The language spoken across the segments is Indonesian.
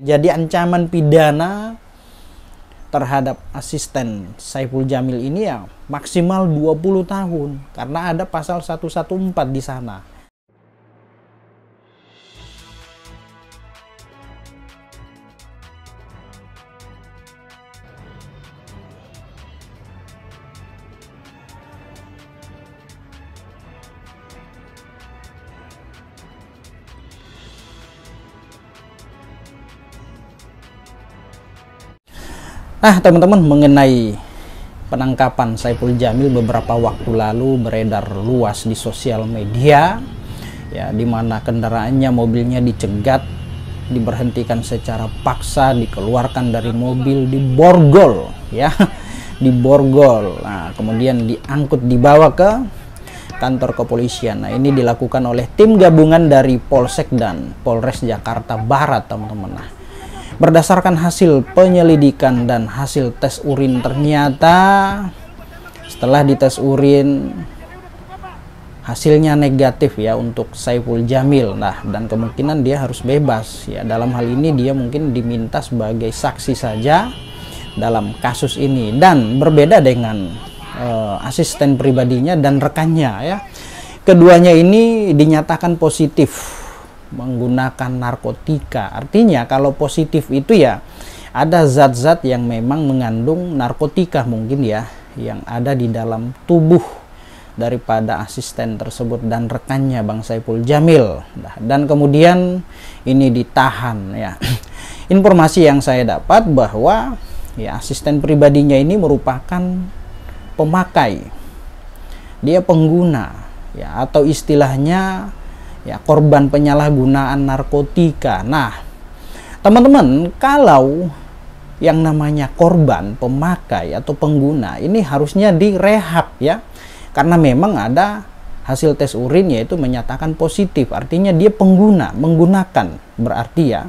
Jadi ancaman pidana terhadap asisten Saiful Jamil ini ya maksimal 20 tahun karena ada pasal 114 di sana. Nah teman-teman, mengenai penangkapan Saiful Jamil beberapa waktu lalu beredar luas di sosial media ya, dimana kendaraannya, mobilnya dicegat, diberhentikan secara paksa, dikeluarkan dari mobil, diborgol ya, diborgol. Nah kemudian diangkut, dibawa ke kantor kepolisian. Nah ini dilakukan oleh tim gabungan dari Polsek dan Polres Jakarta Barat teman-teman. Nah, berdasarkan hasil penyelidikan dan hasil tes urin, ternyata setelah dites urin hasilnya negatif ya untuk Saiful Jamil. Nah, dan kemungkinan dia harus bebas ya. Dalam hal ini dia mungkin diminta sebagai saksi saja dalam kasus ini, dan berbeda dengan asisten pribadinya dan rekannya ya. Keduanya ini dinyatakan positif menggunakan narkotika. Artinya kalau positif itu ya ada zat-zat yang memang mengandung narkotika mungkin ya, yang ada di dalam tubuh daripada asisten tersebut dan rekannya Bang Saiful Jamil. Nah, dan kemudian ini ditahan ya. Informasi yang saya dapat bahwa ya asisten pribadinya ini merupakan pemakai, dia pengguna ya, atau istilahnya ya korban penyalahgunaan narkotika. Nah teman-teman, kalau yang namanya korban, pemakai atau pengguna ini harusnya direhab ya, karena memang ada hasil tes urin yaitu menyatakan positif, artinya dia pengguna, menggunakan, berarti ya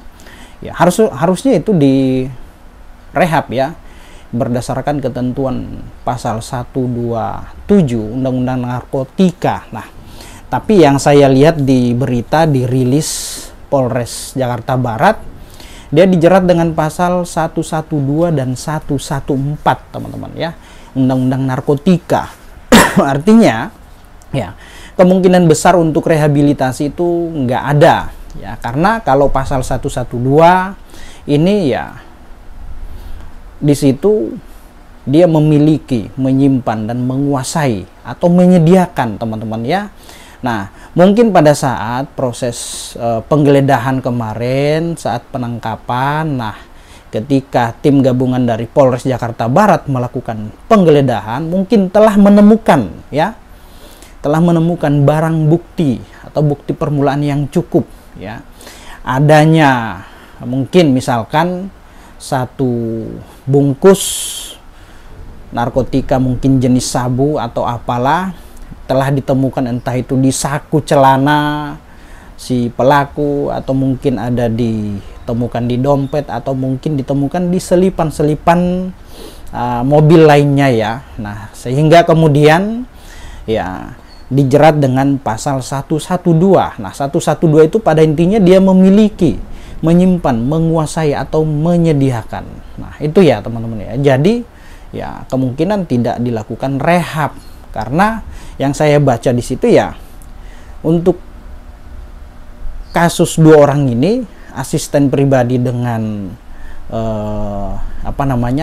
harusnya itu direhab ya berdasarkan ketentuan pasal 127 Undang-Undang Narkotika. Nah tapi yang saya lihat di berita dirilis Polres Jakarta Barat, dia dijerat dengan pasal 112 dan 114 teman-teman ya, Undang-Undang Narkotika. Artinya ya kemungkinan besar untuk rehabilitasi itu nggak ada ya, karena kalau pasal 112 ini ya di situ dia memiliki, menyimpan dan menguasai atau menyediakan teman-teman ya. Nah, mungkin pada saat proses penggeledahan kemarin, saat penangkapan, nah ketika tim gabungan dari Polres Jakarta Barat melakukan penggeledahan, mungkin telah menemukan ya, telah menemukan barang bukti atau bukti permulaan yang cukup ya. Adanya mungkin misalkan satu bungkus narkotika mungkin jenis sabu atau apalah, telah ditemukan entah itu di saku celana si pelaku, atau mungkin ada ditemukan di dompet, atau mungkin ditemukan di selipan-selipan mobil lainnya ya. Nah sehingga kemudian ya dijerat dengan pasal 112. Nah 112 itu pada intinya dia memiliki, menyimpan, menguasai atau menyediakan. Nah itu ya teman-teman ya. Jadi ya kemungkinan tidak dilakukan rehab, karena yang saya baca di situ ya, untuk kasus dua orang ini, asisten pribadi dengan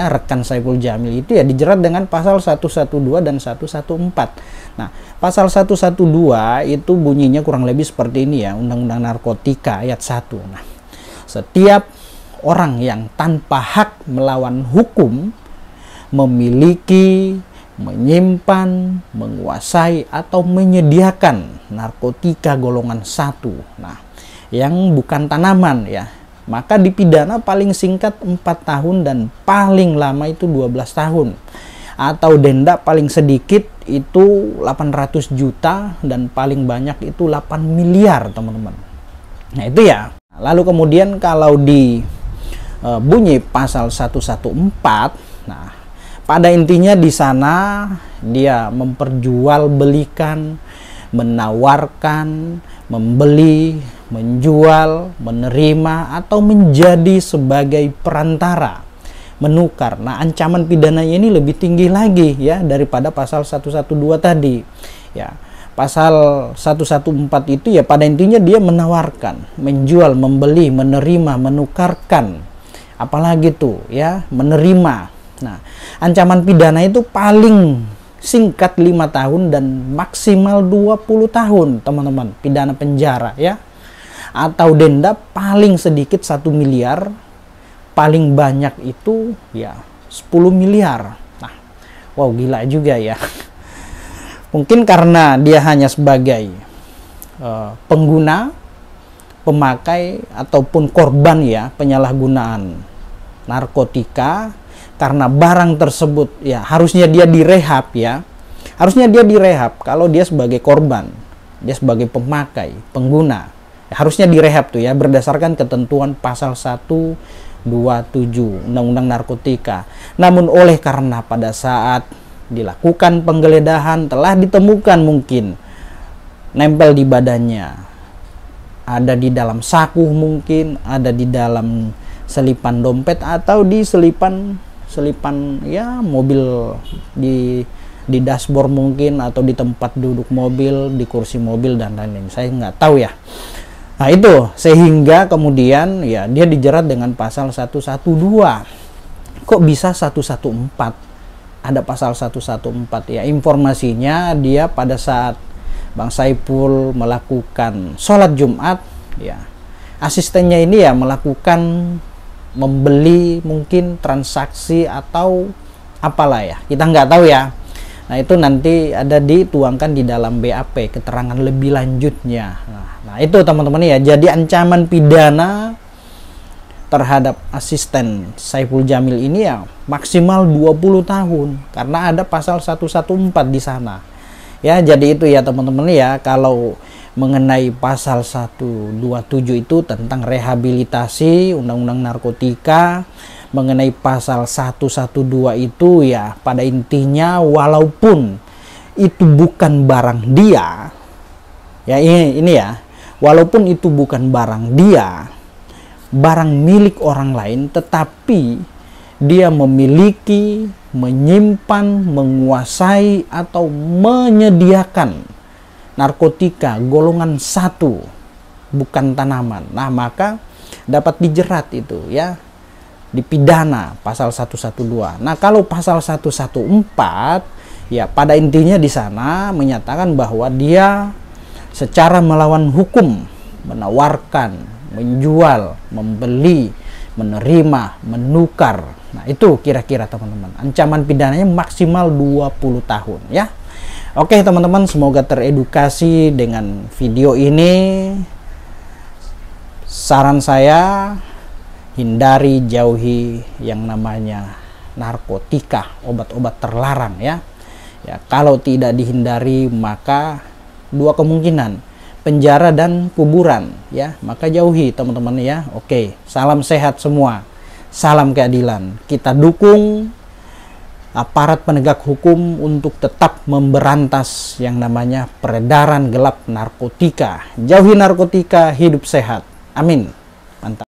rekan Saiful Jamil itu ya dijerat dengan pasal 112 dan 114. Nah, pasal 112 itu bunyinya kurang lebih seperti ini ya, Undang-Undang Narkotika ayat 1. Nah, setiap orang yang tanpa hak melawan hukum memiliki, menyimpan, menguasai atau menyediakan narkotika golongan 1. Nah, yang bukan tanaman ya, maka dipidana paling singkat 4 tahun dan paling lama itu 12 tahun. Atau denda paling sedikit itu 800 juta dan paling banyak itu 8 miliar teman-teman. Nah itu ya. Lalu kemudian kalau di bunyi pasal 114, nah pada intinya di sana dia memperjualbelikan, menawarkan, membeli, menjual, menerima, atau menjadi sebagai perantara, menukar. Nah, ancaman pidananya ini lebih tinggi lagi ya daripada pasal 112 tadi. Ya, pasal 114 itu ya pada intinya dia menawarkan, menjual, membeli, menerima, menukarkan. Apalagi tuh ya, menerima. Nah, ancaman pidana itu paling singkat 5 tahun dan maksimal 20 tahun, teman-teman. Pidana penjara ya. Atau denda paling sedikit 1 miliar, paling banyak itu ya 10 miliar. Nah, wow, gila juga ya. Mungkin karena dia hanya sebagai pengguna, pemakai ataupun korban ya penyalahgunaan narkotika, karena barang tersebut ya harusnya dia direhab ya. Harusnya dia direhab kalau dia sebagai korban, dia sebagai pemakai, pengguna. Harusnya direhab tuh ya berdasarkan ketentuan pasal 127 Undang-Undang Narkotika. Namun oleh karena pada saat dilakukan penggeledahan telah ditemukan mungkin nempel di badannya, ada di dalam saku mungkin, ada di dalam selipan dompet atau di selipan ya mobil, di dashboard mungkin, atau di tempat duduk mobil, di kursi mobil dan lain-lain. Saya nggak tahu ya. Nah itu sehingga kemudian ya dia dijerat dengan pasal 112. Kok bisa 114? Ada pasal 114 ya. Informasinya dia pada saat Bang Saipul melakukan sholat Jumat ya, asistennya ini ya melakukan membeli mungkin transaksi atau apalah ya, kita nggak tahu ya. Nah itu nanti ada dituangkan di dalam BAP keterangan lebih lanjutnya. Nah itu teman-teman ya, jadi ancaman pidana terhadap asisten Saipul Jamil ini ya maksimal 20 tahun karena ada pasal 114 di sana. Ya, jadi itu ya teman-teman ya, kalau mengenai pasal 127 itu tentang rehabilitasi Undang-Undang Narkotika, mengenai pasal 112 itu ya pada intinya walaupun itu bukan barang dia, ya ini ya, walaupun itu bukan barang dia, barang milik orang lain, tetapi dia memiliki, menyimpan, menguasai atau menyediakan narkotika golongan 1 bukan tanaman. Nah, maka dapat dijerat itu ya, dipidana pasal 112. Nah, kalau pasal 114 ya pada intinya di sana menyatakan bahwa dia secara melawan hukum menawarkan, menjual, membeli, menerima, menukar. Nah, itu kira-kira teman-teman. Ancaman pidananya maksimal 20 tahun ya. Oke teman-teman, semoga teredukasi dengan video ini. Saran saya, hindari, jauhi yang namanya narkotika, obat-obat terlarang ya. Ya, kalau tidak dihindari maka dua kemungkinan, penjara dan kuburan ya. Maka jauhi teman-teman ya. Oke, salam sehat semua. Salam keadilan. Kita dukung aparat penegak hukum untuk tetap memberantas yang namanya peredaran gelap narkotika. Jauhi narkotika, hidup sehat. Amin. Mantap.